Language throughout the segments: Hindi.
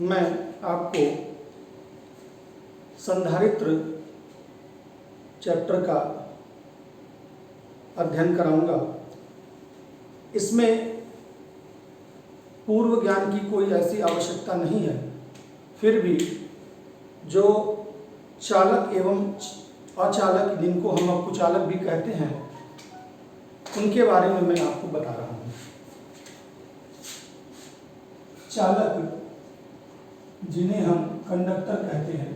मैं आपको संधारित्र चैप्टर का अध्ययन कराऊंगा। इसमें पूर्व ज्ञान की कोई ऐसी आवश्यकता नहीं है, फिर भी जो चालक एवं अचालक, जिनको हम अकुचालक भी कहते हैं, उनके बारे में मैं आपको बता रहा हूँ। चालक, जिन्हें हम कंडक्टर कहते हैं,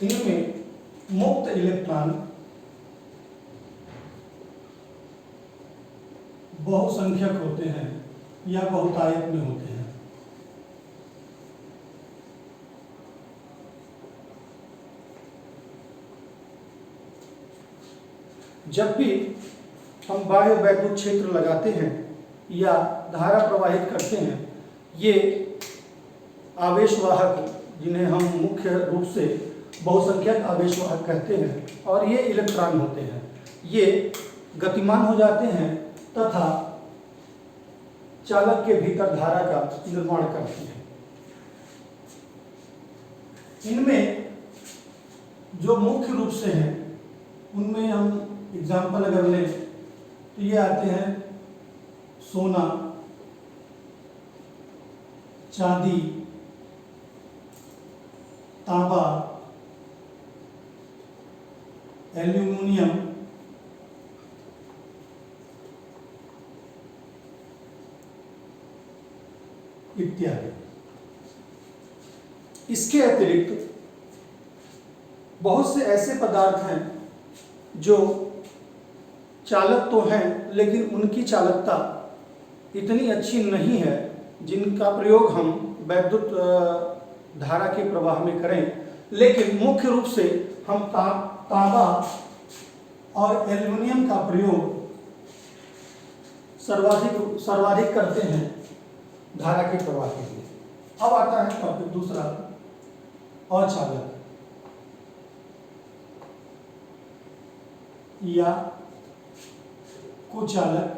इनमें मुक्त इलेक्ट्रॉन बहुसंख्यक होते हैं या बहुतायत में होते हैं। जब भी हम बाह्य वैद्युत क्षेत्र लगाते हैं या धारा प्रवाहित करते हैं, ये आवेशवाहक, जिन्हें हम मुख्य रूप से बहुसंख्यक आवेशवाहक कहते हैं, और ये इलेक्ट्रॉन होते हैं, ये गतिमान हो जाते हैं तथा चालक के भीतर धारा का निर्माण करते हैं। इनमें जो मुख्य रूप से हैं, उनमें हम एग्जाम्पल अगर लें तो ये आते हैं सोना, चांदी, तांबा, एल्यूमिनियम, इत्यादि। इसके अतिरिक्त बहुत से ऐसे पदार्थ हैं जो चालक तो हैं, लेकिन उनकी चालकता इतनी अच्छी नहीं है जिनका प्रयोग हम वैद्युत धारा के प्रवाह में करें, लेकिन मुख्य रूप से हम तांबा और एल्युमिनियम का प्रयोग सर्वाधिक करते हैं धारा के प्रवाह के लिए। अब आता है टॉपिक दूसरा, अचालक या कुचालक।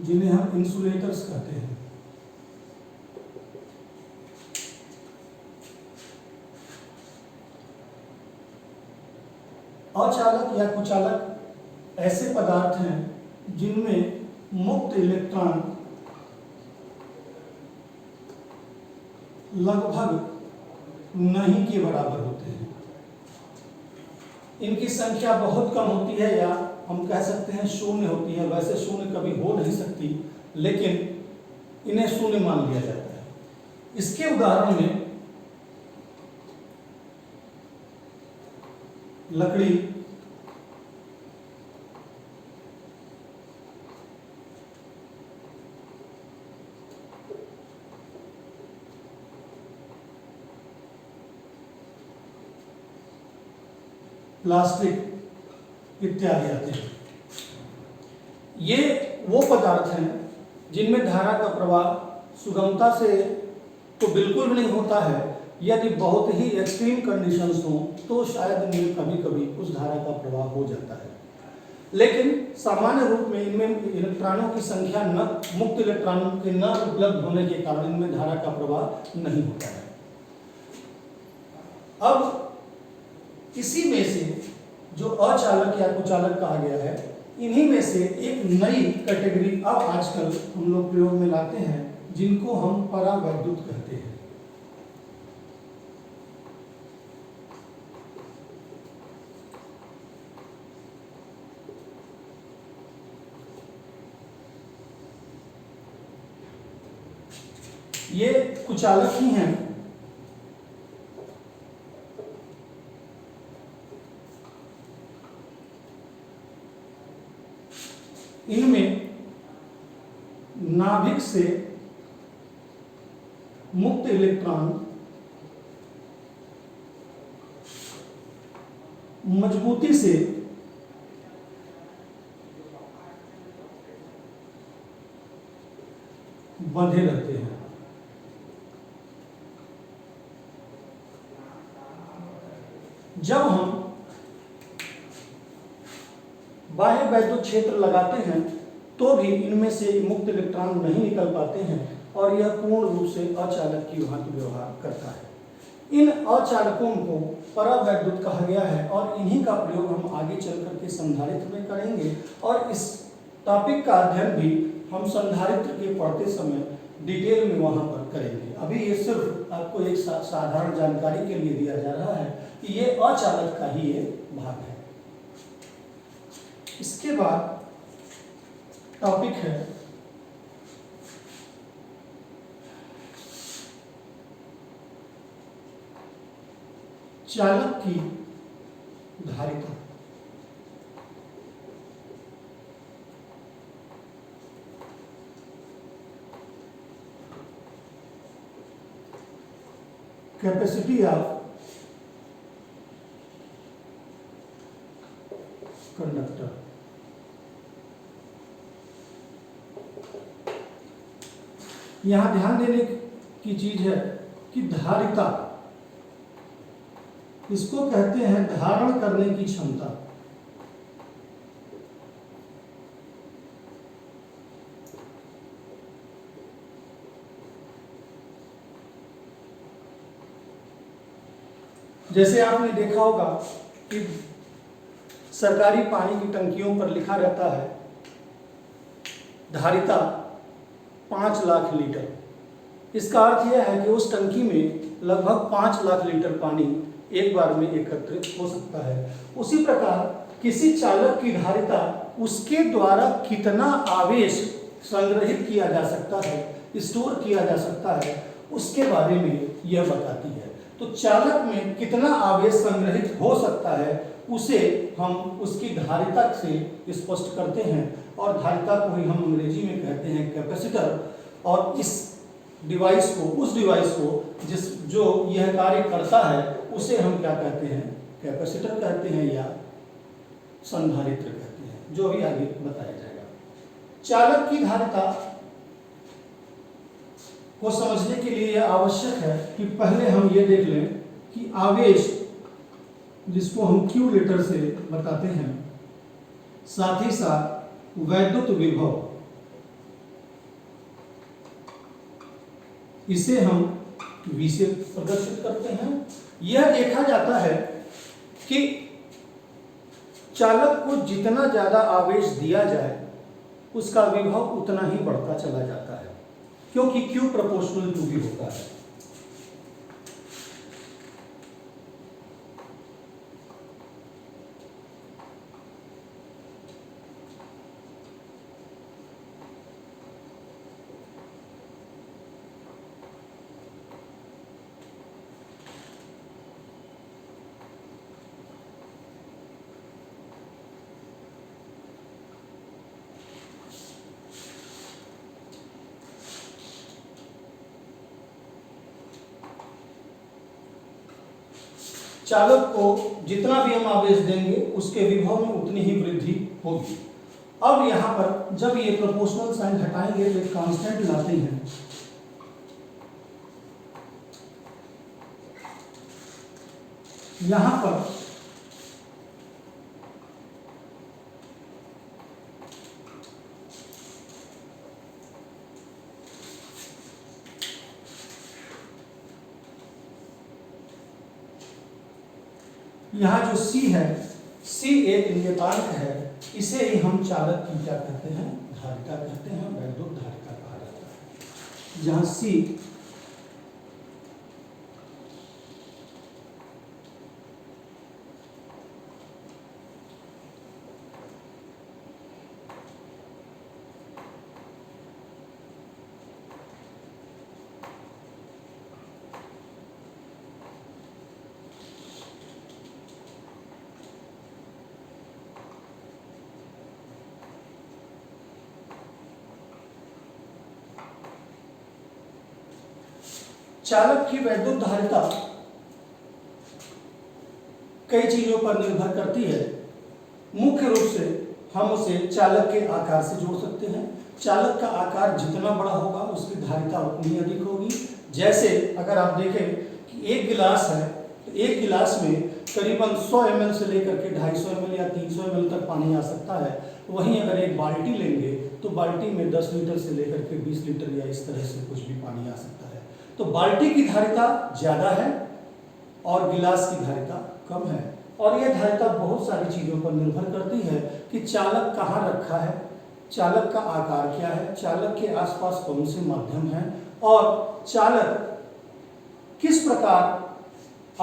जिन्हें हम इंसुलेटर्स कहते हैं। अचालक या कुचालक ऐसे पदार्थ हैं जिनमें मुक्त इलेक्ट्रॉन लगभग नहीं के बराबर होते हैं। इनकी संख्या बहुत कम होती है, या हम कह सकते हैं शून्य होती है। वैसे शून्य कभी हो नहीं सकती, लेकिन इन्हें शून्य मान लिया जाता है। इसके उदाहरण में लकड़ी, प्लास्टिक इत्यादि आते हैं। ये वो पदार्थ हैं जिनमें धारा का प्रवाह सुगमता से तो बिल्कुल भी नहीं होता है। यदि बहुत ही एक्सट्रीम कंडीशंस हो तो शायद इनमें कभी कभी उस धारा का प्रवाह हो जाता है, लेकिन सामान्य रूप में इनमें इलेक्ट्रॉनों की संख्या न मुक्त इलेक्ट्रॉनों के न उपलब्ध होने के कारण इनमें धारा का प्रवाह नहीं होता है। अब इसी में से जो अचालक या कुचालक कहा गया है, इन्हीं में से एक नई कैटेगरी अब आजकल हम लोग प्रयोग में लाते हैं, जिनको हम परावैद्युत कहते हैं। ये कुचालक ही हैं इनमें नाभिक से मुक्त इलेक्ट्रॉन मजबूती से बंधे रहते हैं। जब हम बाह्य वैद्युत क्षेत्र लगाते हैं तो भी इनमें से मुक्त इलेक्ट्रॉन नहीं निकल पाते हैं और यह पूर्ण रूप से अचालक की भांति व्यवहार करता है। इन अचालकों को परावैद्युत कहा गया है और इन्हीं का प्रयोग हम आगे चल करके संधारित्र में करेंगे और इस टॉपिक का अध्ययन भी हम संधारित्र के पढ़ते समय डिटेल में वहां पर करेंगे। अभी ये सिर्फ आपको एक साधारण जानकारी के लिए दिया जा रहा है कि ये अचालक का ही ये भाग है। इसके बाद टॉपिक है चालक की धारिता। Capacity of conductor. यहां ध्यान देने की चीज है कि धारिता, इसको कहते हैं धारण करने की क्षमता। जैसे आपने देखा होगा कि सरकारी पानी की टंकियों पर लिखा रहता है धारिता 5 लाख लीटर। इसका अर्थ यह है कि उस टंकी में लगभग 5 लाख लीटर पानी एक बार में एकत्रित हो सकता है। उसी प्रकार किसी चालक की धारिता उसके द्वारा कितना आवेश संग्रहित किया जा सकता है, स्टोर किया जा सकता है, उसके बारे में यह बताती है। तो चालक में कितना आवेश संग्रहित हो सकता है उसे हम उसकी धारिता से स्पष्ट करते हैं और धारिता को ही हम अंग्रेजी में कहते हैं कैपेसिटर। और इस डिवाइस को, उस डिवाइस को जो यह कार्य करता है उसे हम क्या कहते हैं, कैपेसिटर कहते हैं या संधारित्र कहते हैं, जो भी आगे बताया जाएगा। चालक की धारिता को समझने के लिए यह आवश्यक है कि पहले हम ये देख लें कि आवेश, जिसको हम क्यू लीटर से बताते हैं, साथ ही साथ वैद्युत विभव, इसे हम V से प्रदर्शित करते हैं। यह देखा जाता है कि चालक को जितना ज्यादा आवेश दिया जाए उसका विभव उतना ही बढ़ता चला जाता है, क्योंकि Q प्रोपोर्शनल टू V होता है। चालक को जितना भी हम आवेश देंगे उसके विभव में उतनी ही वृद्धि होगी। अब यहां पर जब ये प्रोपोर्शनल साइन हटाएंगे तो एक कांस्टेंट लाते हैं, यहां पर यहाँ जो C है, C एक नियतांक है, इसे ही हम चालक की क्या कहते हैं, धारिता कहते हैं, वैद्युत धारिता कहा जाता है। जहाँ C चालक की वैद्युत धारिता कई चीजों पर निर्भर करती है। मुख्य रूप से हम उसे चालक के आकार से जोड़ सकते हैं। चालक का आकार जितना बड़ा होगा उसकी धारिता उतनी अधिक होगी। जैसे अगर आप देखें कि एक गिलास है तो एक गिलास में करीबन 100 ml से लेकर के 250 ml या 300 ml तक पानी आ सकता है। वहीं अगर एक बाल्टी लेंगे तो बाल्टी में 10 लीटर से लेकर के 20 लीटर या इस तरह से कुछ भी पानी आ सकता है। तो बाल्टी की धारिता ज़्यादा है और गिलास की धारिता कम है। और यह धारिता बहुत सारी चीज़ों पर निर्भर करती है कि चालक कहाँ रखा है, चालक का आकार क्या है, चालक के आसपास कौन से माध्यम हैं और चालक किस प्रकार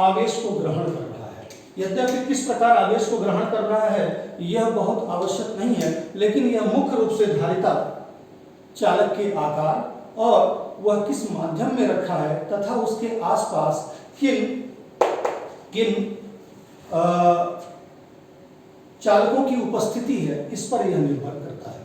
आवेश को ग्रहण कर रहा है। यद्यपि किस प्रकार आवेश को ग्रहण कर रहा है यह बहुत आवश्यक नहीं है, लेकिन यह मुख्य रूप से धारिता, चालक के आकार और वह किस माध्यम में रखा है तथा उसके आसपास किन चालकों की उपस्थिति है, इस पर यह निर्भर करता है।